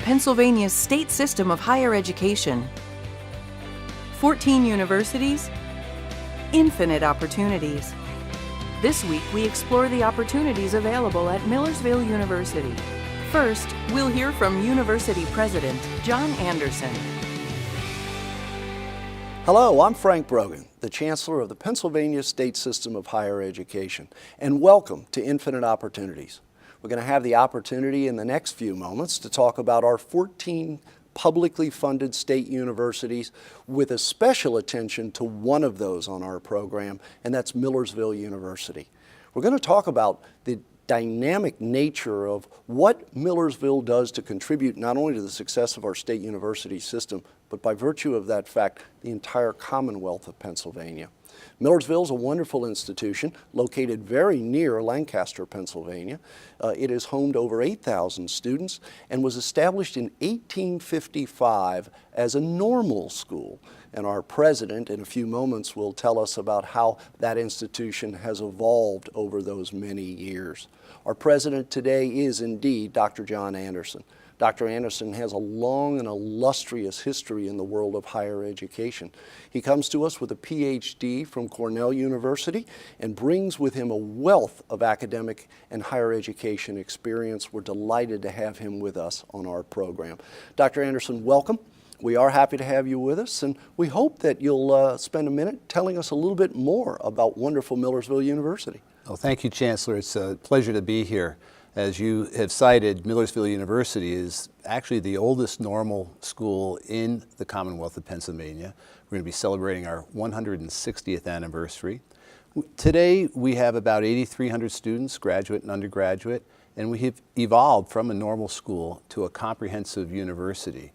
Pennsylvania's state system of higher education. 14 universities, infinite opportunities. This week, we explore the opportunities available at Millersville University. First, we'll hear from University President John Anderson. Hello, I'm Frank Brogan, the Chancellor of the Pennsylvania State System of Higher Education, and welcome to Infinite Opportunities. We're going to have the opportunity in the next few moments to talk about our 14 publicly funded state universities with a special attention to one of those on our program, and that's Millersville University. We're going to talk about the dynamic nature of what Millersville does to contribute not only to the success of our state university system, but by virtue of that fact, the entire Commonwealth of Pennsylvania. Millersville is a wonderful institution located very near Lancaster, Pennsylvania. It is home to over 8,000 students and was established in 1855 as a normal school. And our president, in a few moments, will tell us about how that institution has evolved over those many years. Our president today is indeed Dr. John Anderson. Dr. Anderson has a long and illustrious history in the world of higher education. He comes to us with a PhD from Cornell University and brings with him a wealth of academic and higher education experience. We're delighted to have him with us on our program. Dr. Anderson, welcome. We are happy to have you with us, and we hope that you'll spend a minute telling us a little bit more about wonderful Millersville University. Well, thank you, Chancellor. It's a pleasure to be here. As you have cited, Millersville University is actually the oldest normal school in the Commonwealth of Pennsylvania. We're going to be celebrating our 160th anniversary. Today, we have about 8,300 students, graduate and undergraduate, and we have evolved from a normal school to a comprehensive university.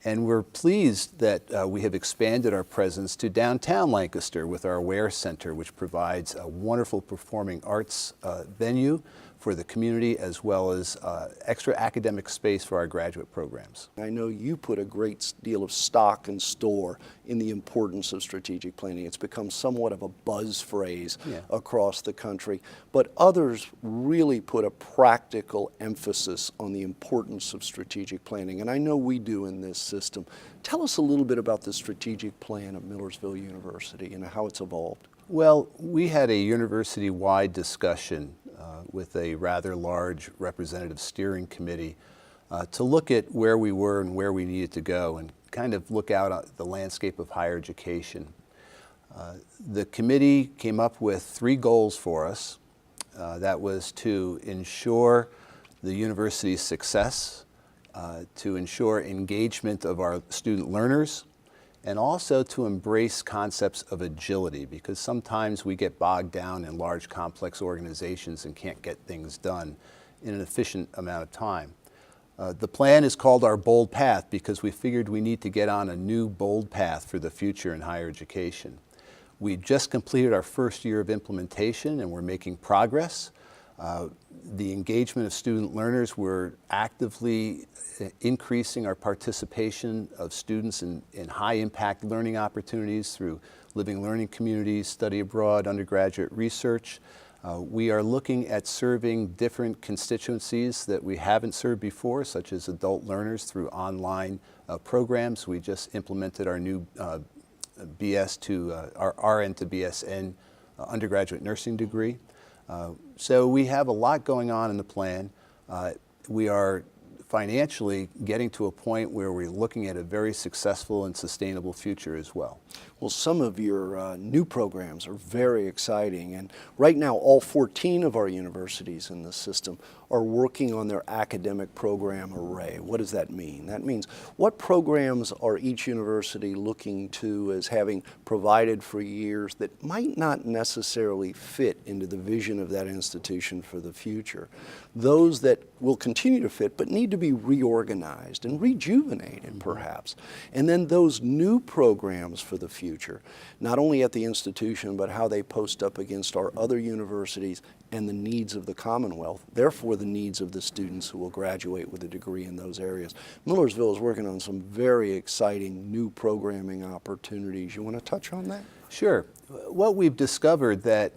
And we're pleased that we have expanded our presence to downtown Lancaster with our Aware Center, which provides a wonderful performing arts venue for the community, as well as extra academic space for our graduate programs. I know you put a great deal of stock and store in the importance of strategic planning. It's become somewhat of a buzz phrase across the country, but others really put a practical emphasis on the importance of strategic planning, and I know we do in this system. Tell us a little bit about the strategic plan of Millersville University and how it's evolved. Well, we had a university-wide discussion with a rather large representative steering committee to look at where we were and where we needed to go and kind of look out at the landscape of higher education. The committee came up with 3 goals for us. That was to ensure the university's success, to ensure engagement of our student learners, and also to embrace concepts of agility, because sometimes we get bogged down in large complex organizations and can't get things done in an efficient amount of time. The plan is called our Bold Path because we figured we need to get on a new bold path for the future in higher education. We just completed our first year of implementation and we're making progress. The engagement of student learners, we're actively increasing our participation of students in high impact learning opportunities through living learning communities, study abroad, undergraduate research. We are looking at serving different constituencies that we haven't served before, such as adult learners through online programs. We just implemented our new BS to our RN to BSN undergraduate nursing degree. So we have a lot going on in the plan. We are financially getting to a point where we're looking at a very successful and sustainable future as well. Well, some of your new programs are very exciting, and right now all 14 of our universities in the system are working on their academic program array. What does that mean? That means what programs are each university looking to as having provided for years that might not necessarily fit into the vision of that institution for the future. Those that will continue to fit but need to be reorganized and rejuvenated perhaps. And then those new programs for the future, not only at the institution but how they post up against our other universities and the needs of the Commonwealth, therefore the needs of the students who will graduate with a degree in those areas. Millersville is working on some very exciting new programming opportunities. You want to touch on that? Sure. What we've discovered that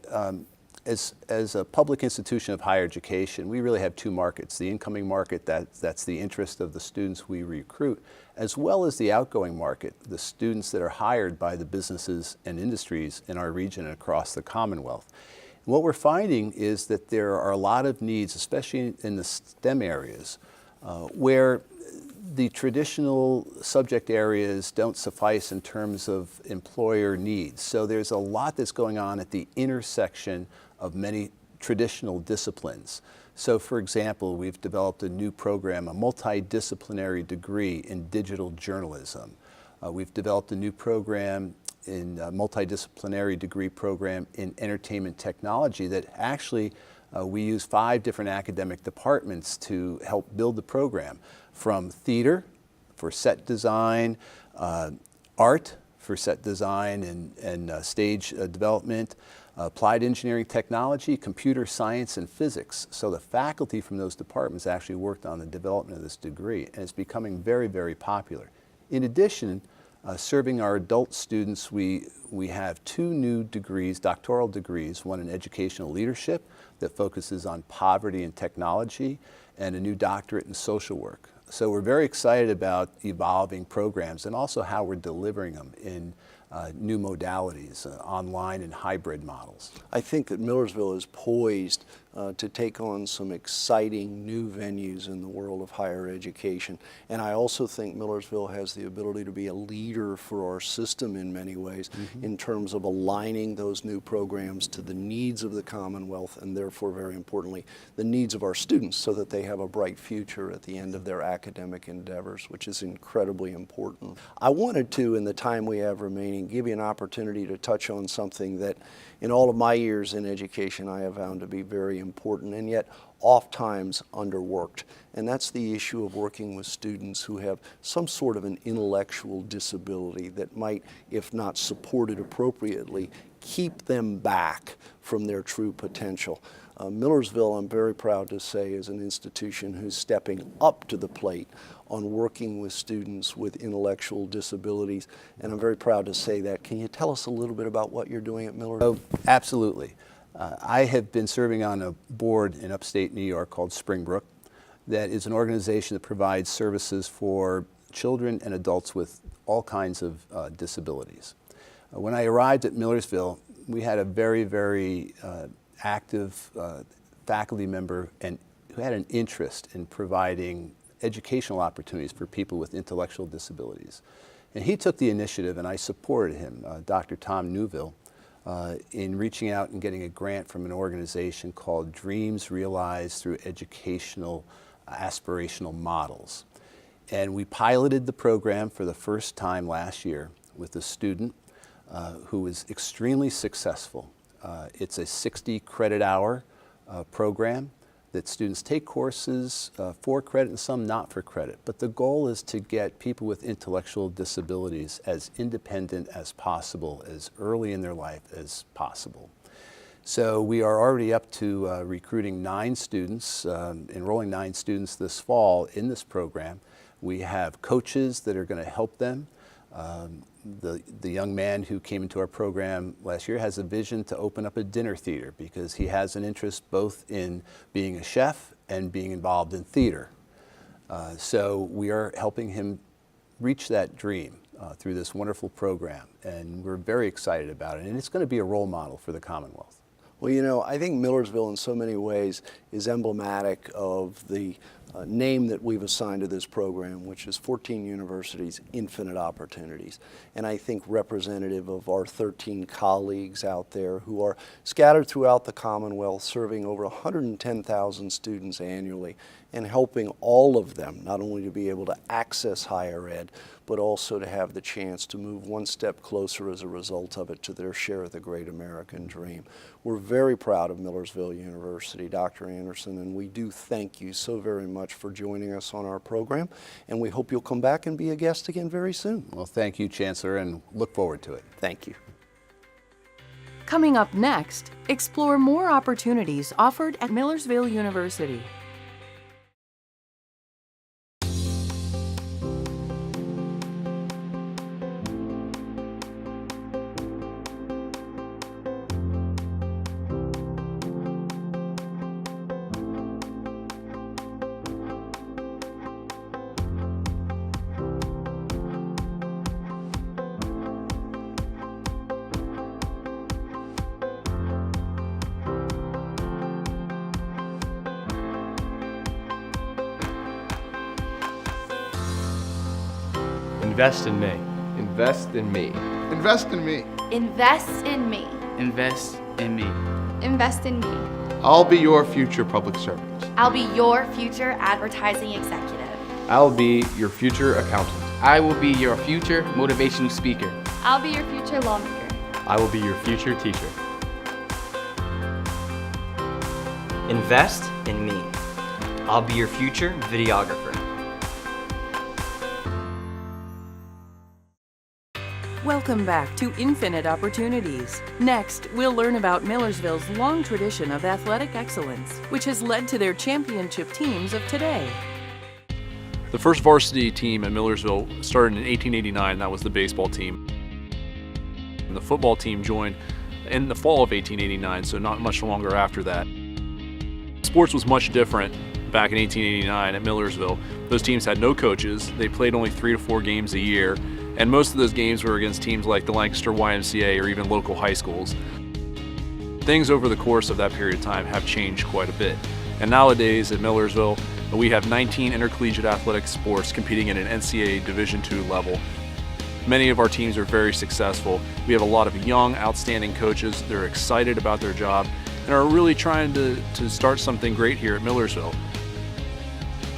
as a public institution of higher education, we really have two markets: the incoming market, that's the interest of the students we recruit, as well as the outgoing market, the students that are hired by the businesses and industries in our region and across the Commonwealth. What we're finding is that there are a lot of needs, especially in the STEM areas, where the traditional subject areas don't suffice in terms of employer needs. So there's a lot that's going on at the intersection of many traditional disciplines. So for example, we've developed a new program, a multidisciplinary degree in digital journalism. We've developed a new program in a multidisciplinary degree program in entertainment technology that actually we use 5 different academic departments to help build the program, from theater for set design, art for set design and stage development, applied engineering technology, computer science, and physics. So the faculty from those departments actually worked on the development of this degree, and it's becoming very, very popular. In addition, serving our adult students, we have 2 new degrees, doctoral degrees, one in educational leadership that focuses on poverty and technology, and a new doctorate in social work. So we're very excited about evolving programs and also how we're delivering them in new modalities, online and hybrid models. I think that Millersville is poised to take on some exciting new venues in the world of higher education. And I also think Millersville has the ability to be a leader for our system in many ways, in terms of aligning those new programs to the needs of the Commonwealth, and therefore, very importantly, the needs of our students, so that they have a bright future at the end of their academic endeavors, which is incredibly important. I wanted to, in the time we have remaining, give you an opportunity to touch on something that in all of my years in education I have found to be very important and yet oftentimes underworked. And that's the issue of working with students who have some sort of an intellectual disability that might, if not supported appropriately, keep them back from their true potential. Millersville, I'm very proud to say, is an institution who's stepping up to the plate on working with students with intellectual disabilities, and I'm very proud to say that. Can you tell us a little bit about what you're doing at Millersville? Oh, absolutely. I have been serving on a board in upstate New York called Springbrook that is an organization that provides services for children and adults with all kinds of disabilities. When I arrived at Millersville, we had a very, very active faculty member and who had an interest in providing educational opportunities for people with intellectual disabilities. And he took the initiative, and I supported him, Dr. Tom Newville, in reaching out and getting a grant from an organization called Dreams Realized Through Educational Aspirational Models. And we piloted the program for the first time last year with a student who was extremely successful. It's a 60 credit hour program that students take courses for credit and some not for credit. But the goal is to get people with intellectual disabilities as independent as possible, as early in their life as possible. So we are already up to recruiting 9 students, enrolling 9 students this fall in this program. We have coaches that are going to help them. The young man who came into our program last year has a vision to open up a dinner theater because he has an interest both in being a chef and being involved in theater. So we are helping him reach that dream through this wonderful program, and we're very excited about it, and it's going to be a role model for the Commonwealth. Well, you know, I think Millersville in so many ways is emblematic of the name that we've assigned to this program, which is 14 Universities, Infinite Opportunities. And I think representative of our 13 colleagues out there who are scattered throughout the Commonwealth, serving over 110,000 students annually and helping all of them not only to be able to access higher ed, but also to have the chance to move one step closer as a result of it to their share of the great American dream. We're very proud of Millersville University, Dr. Anderson, and we do thank you so very much for joining us on our program, and we hope you'll come back and be a guest again very soon. Well, thank you, Chancellor, and look forward to it. Thank you. Coming up next, explore more opportunities offered at Millersville University. Invest in me. Invest in me. Invest in me. Invest in me. Invest in me. Invest in me. I'll be your future public servant. I'll be your future advertising executive. I'll be your future accountant. I will be your future motivational speaker. I'll be your future lawmaker. I will be your future teacher. Invest in me. I'll be your future videographer. Welcome back to Infinite Opportunities. Next, we'll learn about Millersville's long tradition of athletic excellence, which has led to their championship teams of today. The first varsity team at Millersville started in 1889. That was the baseball team. And the football team joined in the fall of 1889, so not much longer after that. Sports was much different back in 1889 at Millersville. Those teams had no coaches. They played only 3 to 4 games a year, and most of those games were against teams like the Lancaster YMCA or even local high schools. Things over the course of that period of time have changed quite a bit. And nowadays at Millersville, we have 19 intercollegiate athletic sports competing at an NCAA Division II level. Many of our teams are very successful. We have a lot of young, outstanding coaches. They're excited about their job and are really trying to start something great here at Millersville.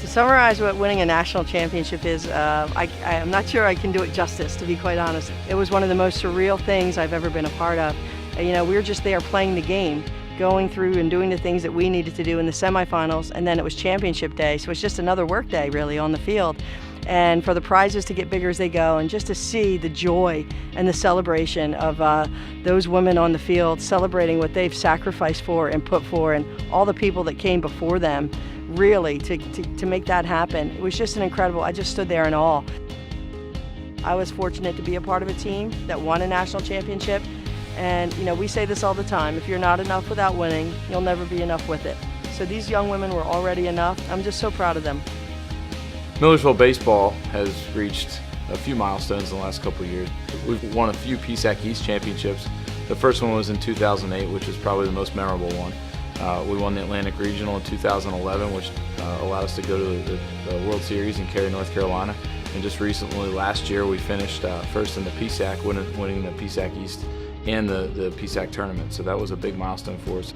To summarize what winning a national championship is, I'm not sure I can do it justice, to be quite honest. It was one of the most surreal things I've ever been a part of. You know, we were just there playing the game, going through and doing the things that we needed to do in the semifinals, and then it was championship day, so it's just another work day really on the field. And for the prizes to get bigger as they go, and just to see the joy and the celebration of those women on the field celebrating what they've sacrificed for and put for, and all the people that came before them, really, to make that happen. It was just an incredible, I just stood there in awe. I was fortunate to be a part of a team that won a national championship. And you know, we say this all the time, if you're not enough without winning, you'll never be enough with it. So these young women were already enough. I'm just so proud of them. Millersville baseball has reached a few milestones in the last couple of years. We've won a few PSAC East championships. The first one was in 2008, which is probably the most memorable one. We won the Atlantic Regional in 2011, which allowed us to go to the World Series in Cary, North Carolina. And just recently, last year, we finished first in the PSAC, winning the PSAC East and the PSAC tournament. So that was a big milestone for us.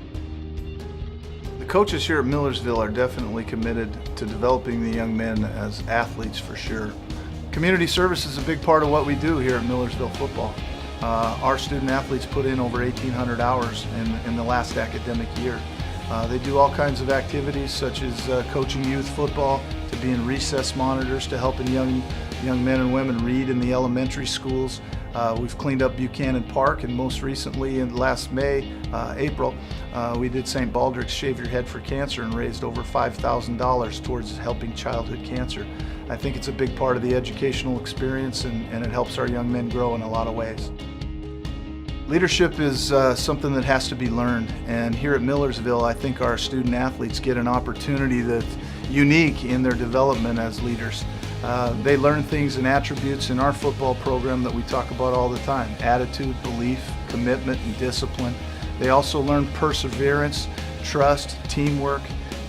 The coaches here at Millersville are definitely committed to developing the young men as athletes for sure. Community service is a big part of what we do here at Millersville football. Our student athletes put in over 1,800 hours in the last academic year. They do all kinds of activities such as coaching youth football, to being recess monitors, to helping young men and women read in the elementary schools. We've cleaned up Buchanan Park, and most recently in last April, we did St. Baldrick's Shave Your Head for Cancer and raised over $5,000 towards helping childhood cancer. I think it's a big part of the educational experience, and it helps our young men grow in a lot of ways. Leadership is something that has to be learned, and here at Millersville, I think our student athletes get an opportunity that's unique in their development as leaders. They learn things and attributes in our football program that we talk about all the time: attitude, belief, commitment, and discipline. They also learn perseverance, trust, teamwork,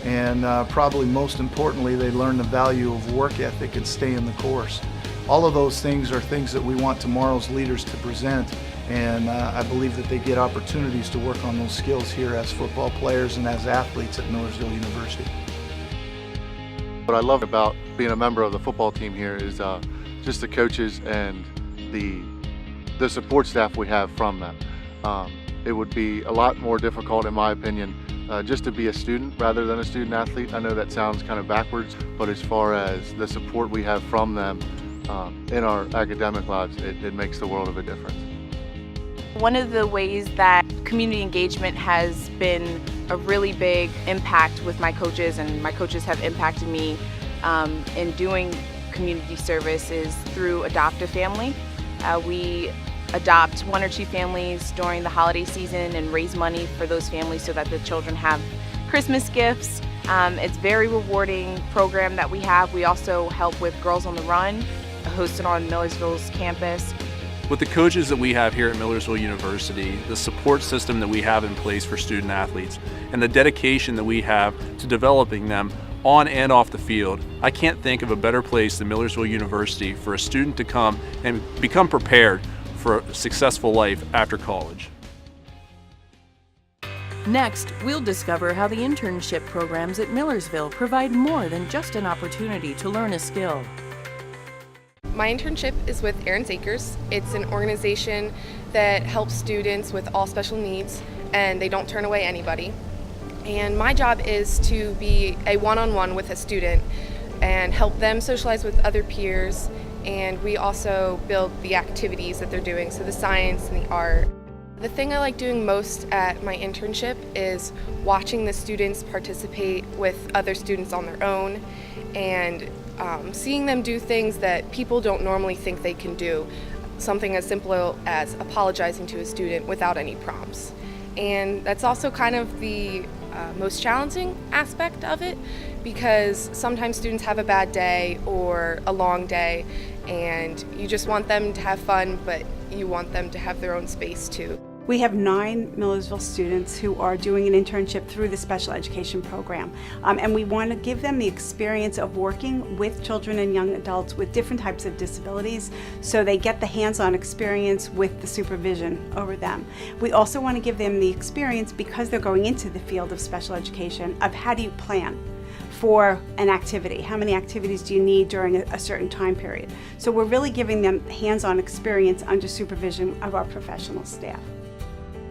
and probably most importantly, they learn the value of work ethic and staying the course. All of those things are things that we want tomorrow's leaders to present, and I believe that they get opportunities to work on those skills here as football players and as athletes at Millersville University. What I love about being a member of the football team here is just the coaches and the support staff we have from them. It would be a lot more difficult, in my opinion, just to be a student rather than a student athlete. I know that sounds kind of backwards, but as far as the support we have from them in our academic lives, it makes the world of a difference. One of the ways that community engagement has been a really big impact with my coaches, and my coaches have impacted me in doing community service, is through Adopt a Family. We adopt 1 or 2 families during the holiday season and raise money for those families so that the children have Christmas gifts. It's a very rewarding program that we have. We also help with Girls on the Run, hosted on Millersville's campus. With the coaches that we have here at Millersville University, the support system that we have in place for student athletes, and the dedication that we have to developing them, on and off the field, I can't think of a better place than Millersville University for a student to come and become prepared for a successful life after college. Next, we'll discover how the internship programs at Millersville provide more than just an opportunity to learn a skill. My internship is with Aaron's Acres. It's an organization that helps students with all special needs, and they don't turn away anybody. And my job is to be a one-on-one with a student and help them socialize with other peers, and we also build the activities that they're doing, so the science and the art. The thing I like doing most at my internship is watching the students participate with other students on their own and seeing them do things that people don't normally think they can do. Something as simple as apologizing to a student without any prompts. And that's also kind of the most challenging aspect of it, because sometimes students have a bad day or a long day and you just want them to have fun, but you want them to have their own space too. We have 9 Millersville students who are doing an internship through the special education program. And we want to give them the experience of working with children and young adults with different types of disabilities, so they get the hands-on experience with the supervision over them. We also want to give them the experience, because they're going into the field of special education, of how do you plan for an activity? How many activities do you need during a certain time period? So we're really giving them hands-on experience under supervision of our professional staff.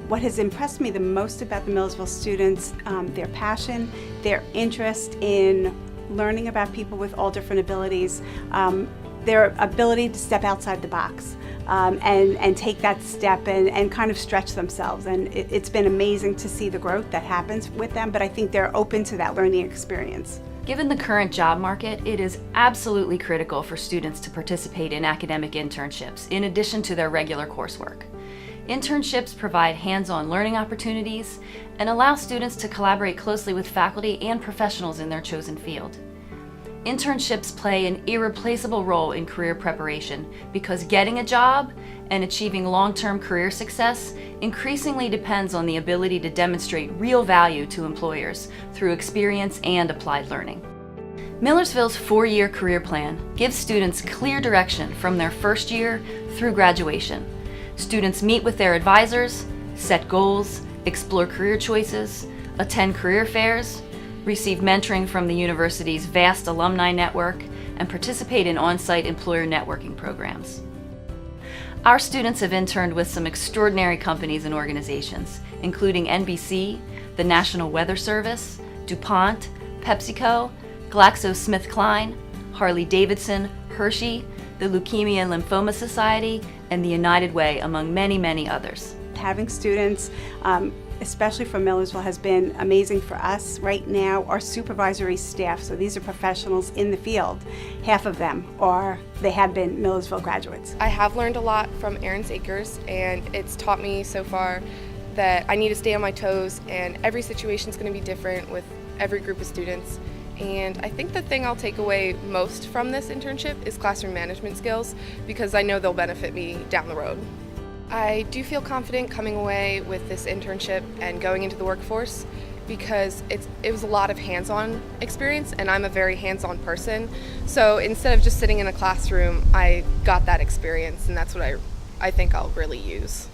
What has impressed me the most about the Millersville students, their passion, their interest in learning about people with all different abilities, their ability to step outside the box and take that step and kind of stretch themselves. And it's been amazing to see the growth that happens with them, but I think they're open to that learning experience. Given the current job market, it is absolutely critical for students to participate in academic internships in addition to their regular coursework. Internships provide hands-on learning opportunities and allow students to collaborate closely with faculty and professionals in their chosen field. Internships play an irreplaceable role in career preparation, because getting a job and achieving long-term career success increasingly depends on the ability to demonstrate real value to employers through experience and applied learning. Millersville's 4-year career plan gives students clear direction from their first year through graduation. Students meet with their advisors, set goals, explore career choices, attend career fairs, receive mentoring from the university's vast alumni network, and participate in on-site employer networking programs. Our students have interned with some extraordinary companies and organizations, including NBC, the National Weather Service, DuPont, PepsiCo, GlaxoSmithKline, Harley-Davidson, Hershey, the Leukemia and Lymphoma Society, and the United Way, among many, many others. Having students, especially from Millersville, has been amazing for us. Right now, our supervisory staff, so these are professionals in the field, half of them they have been Millersville graduates. I have learned a lot from Aaron's Acres, and it's taught me so far that I need to stay on my toes, and every situation is going to be different with every group of students. And I think the thing I'll take away most from this internship is classroom management skills, because I know they'll benefit me down the road. I do feel confident coming away with this internship and going into the workforce, because it was a lot of hands-on experience, and I'm a very hands-on person. So instead of just sitting in a classroom, I got that experience, and that's what I think I'll really use.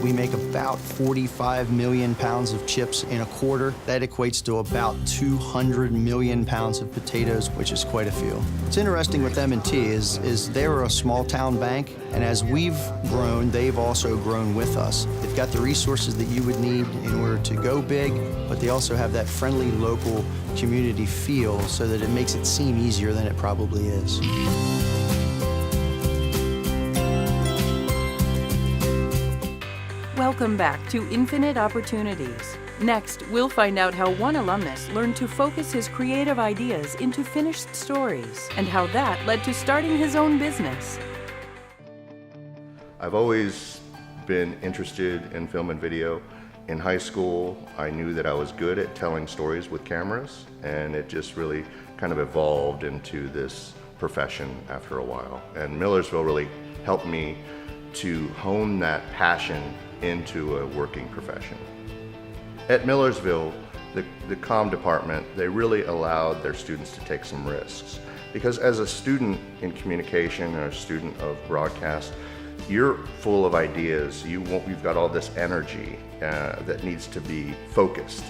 We make about 45 million pounds of chips in a quarter. That equates to about 200 million pounds of potatoes, which is quite a few. What's interesting with M&T is they're a small town bank, and as we've grown, they've also grown with us. They've got the resources that you would need in order to go big, but they also have that friendly local community feel, so that it makes it seem easier than it probably is. Welcome back to Infinite Opportunities. Next, we'll find out how one alumnus learned to focus his creative ideas into finished stories, and how that led to starting his own business. I've always been interested in film and video. In high school, I knew that I was good at telling stories with cameras, and it just really kind of evolved into this profession after a while. And Millersville really helped me to hone that passion into a working profession. At Millersville, the comm department, they really allowed their students to take some risks. Because as a student in communication or a student of broadcast, you're full of ideas. You've got all this energy that needs to be focused.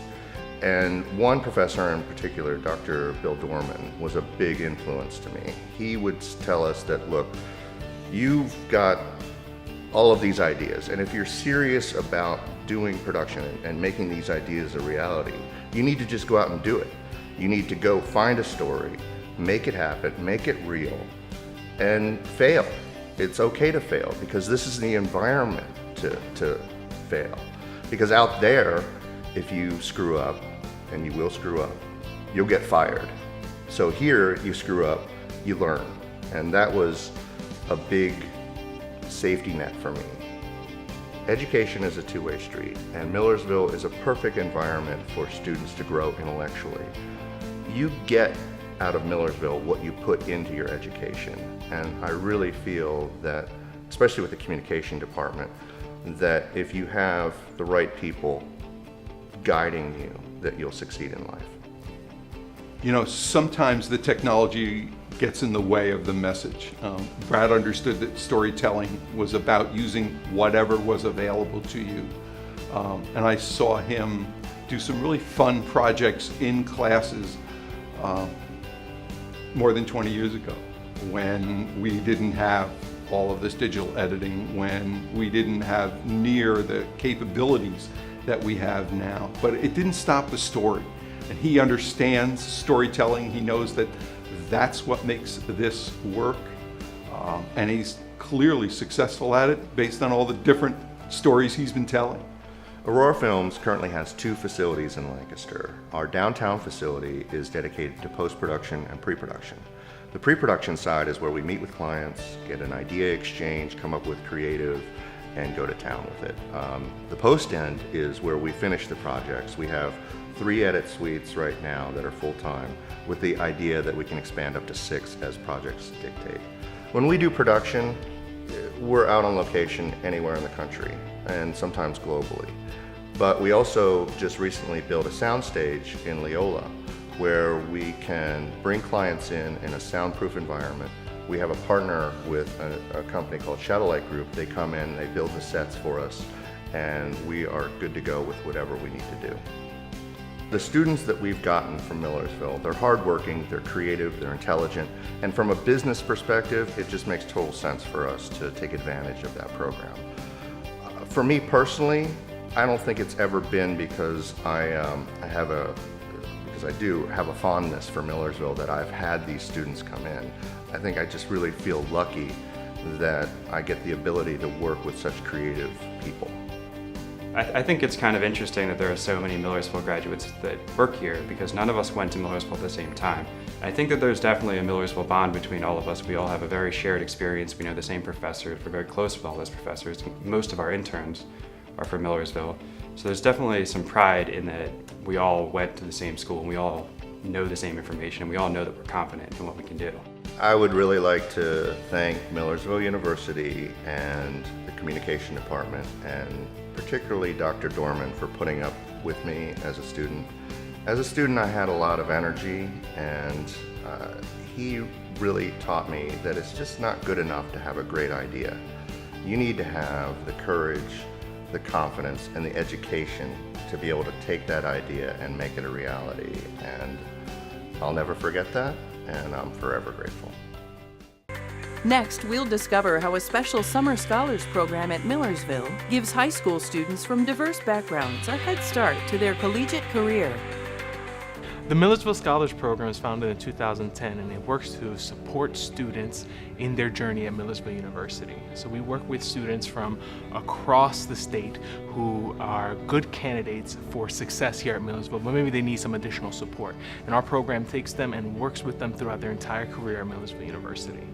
And one professor in particular, Dr. Bill Dorman, was a big influence to me. He would tell us that, look, you've got all of these ideas, and if you're serious about doing production and making these ideas a reality, you need to just go out and do it. You need to go find a story, make it happen, make it real, and fail. It's okay to fail, because this is the environment to fail. Because out there, if you screw up, and you will screw up, you'll get fired. So here, you screw up, you learn. And that was a big safety net for me. Education is a two-way street, and Millersville is a perfect environment for students to grow intellectually. You get out of Millersville what you put into your education, and I really feel that, especially with the communication department, that if you have the right people guiding you, that you'll succeed in life. You know, sometimes the technology gets in the way of the message. Brad understood that storytelling was about using whatever was available to you. And I saw him do some really fun projects in classes more than 20 years ago, when we didn't have all of this digital editing, when we didn't have near the capabilities that we have now. But it didn't stop the story. And he understands storytelling. He knows that that's what makes this work. And he's clearly successful at it based on all the different stories he's been telling. Aurora Films currently has 2 facilities in Lancaster. Our downtown facility is dedicated to post-production and pre-production. The pre-production side is where we meet with clients, get an idea exchange, come up with creative, and go to town with it. The post end is where we finish the projects. We have 3 edit suites right now that are full-time, with the idea that we can expand up to 6 as projects dictate. When we do production, we're out on location anywhere in the country, and sometimes globally. But we also just recently built a soundstage in Leola, where we can bring clients in a soundproof environment. We have a partner with a company called Shadowlight Group. They come in, they build the sets for us, and we are good to go with whatever we need to do. The students that we've gotten from Millersville, they're hardworking, they're creative, they're intelligent, and from a business perspective, it just makes total sense for us to take advantage of that program. For me personally, I don't think it's ever been because I do have a fondness for Millersville that I've had these students come in. I think I just really feel lucky that I get the ability to work with such creative people. I think it's kind of interesting that there are so many Millersville graduates that work here, because none of us went to Millersville at the same time. I think that there's definitely a Millersville bond between all of us. We all have a very shared experience. We know the same professors. We're very close with all those professors. Most of our interns are from Millersville. So there's definitely some pride in that we all went to the same school and we all know the same information and we all know that we're confident in what we can do. I would really like to thank Millersville University and the communication department, and particularly Dr. Dorman for putting up with me as a student. As a student, I had a lot of energy, and he really taught me that it's just not good enough to have a great idea. You need to have the courage, the confidence, and the education to be able to take that idea and make it a reality. And I'll never forget that, and I'm forever grateful. Next, we'll discover how a special summer scholars program at Millersville gives high school students from diverse backgrounds a head start to their collegiate career. The Millersville Scholars Program was founded in 2010, and it works to support students in their journey at Millersville University. So we work with students from across the state who are good candidates for success here at Millersville, but maybe they need some additional support. And our program takes them and works with them throughout their entire career at Millersville University.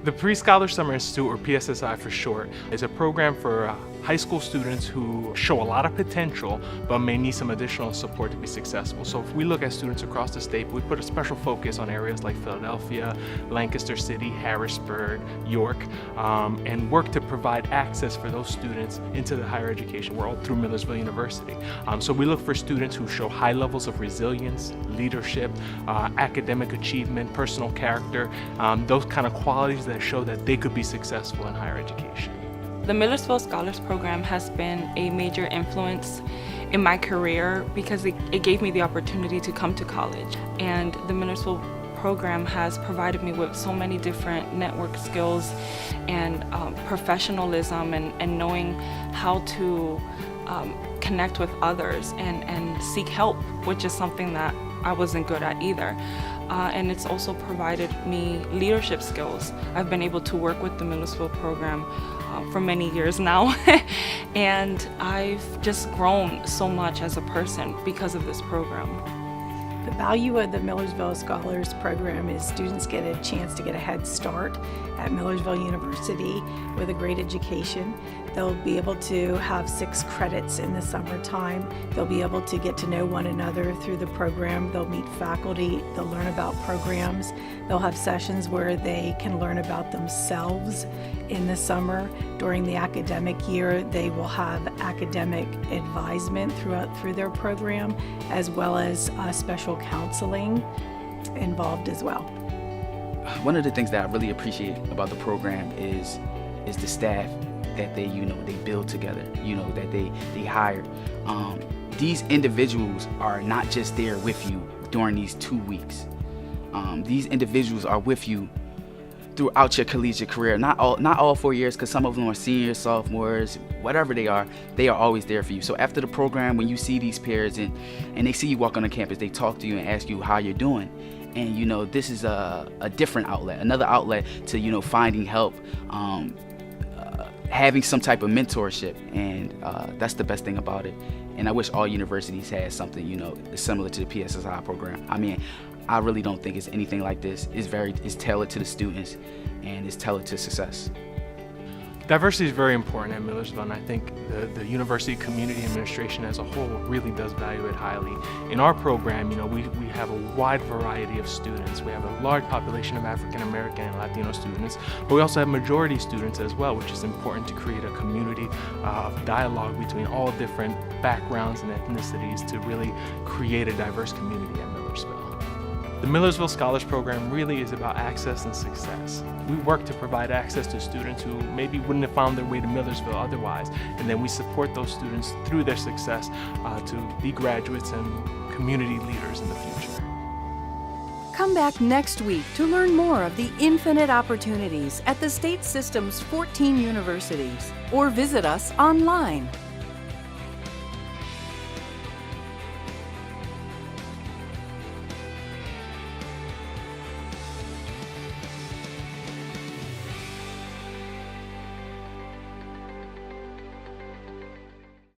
The Pre-Scholar Summer Institute, or PSSI for short, is a program for high school students who show a lot of potential but may need some additional support to be successful. So if we look at students across the state, we put a special focus on areas like Philadelphia, Lancaster City, Harrisburg, York, and work to provide access for those students into the higher education world through Millersville University. So we look for students who show high levels of resilience, leadership, academic achievement, personal character, those kind of qualities that show that they could be successful in higher education. The Millersville Scholars Program has been a major influence in my career because it gave me the opportunity to come to college. And the Millersville program has provided me with so many different network skills and professionalism and knowing how to connect with others and seek help, which is something that I wasn't good at either. And it's also provided me leadership skills. I've been able to work with the Millersville program for many years now, and I've just grown so much as a person because of this program. The value of the Millersville Scholars Program is students get a chance to get a head start at Millersville University with a great education. They'll be able to have 6 credits in the summertime. They'll be able to get to know one another through the program. They'll meet faculty. They'll learn about programs. They'll have sessions where they can learn about themselves in the summer. During the academic year, they will have academic advisement through their program, as well as special counseling involved as well. One of the things that I really appreciate about the program is the staff that they build together, that they hire. These individuals are not just there with you during these 2 weeks. These individuals are with you throughout your collegiate career. Not all 4 years, because some of them are seniors, sophomores, whatever they are always there for you. So after the program, when you see these peers and they see you walk on the campus, they talk to you and ask you how you're doing. And this is a different outlet, another outlet to finding help, having some type of mentorship, and that's the best thing about it. And I wish all universities had something similar to the PSSI program. I mean, I really don't think it's anything like this. It's tailored to the students, and it's tailored to success. Diversity is very important at Millersville, and I think the university community administration as a whole really does value it highly. In our program, we have a wide variety of students. We have a large population of African American and Latino students, but we also have majority students as well, which is important to create a community of dialogue between all different backgrounds and ethnicities to really create a diverse community at Millersville. The Millersville Scholars Program really is about access and success. We work to provide access to students who maybe wouldn't have found their way to Millersville otherwise, and then we support those students through their success to be graduates and community leaders in the future. Come back next week to learn more of the infinite opportunities at the state system's 14 universities, or visit us online.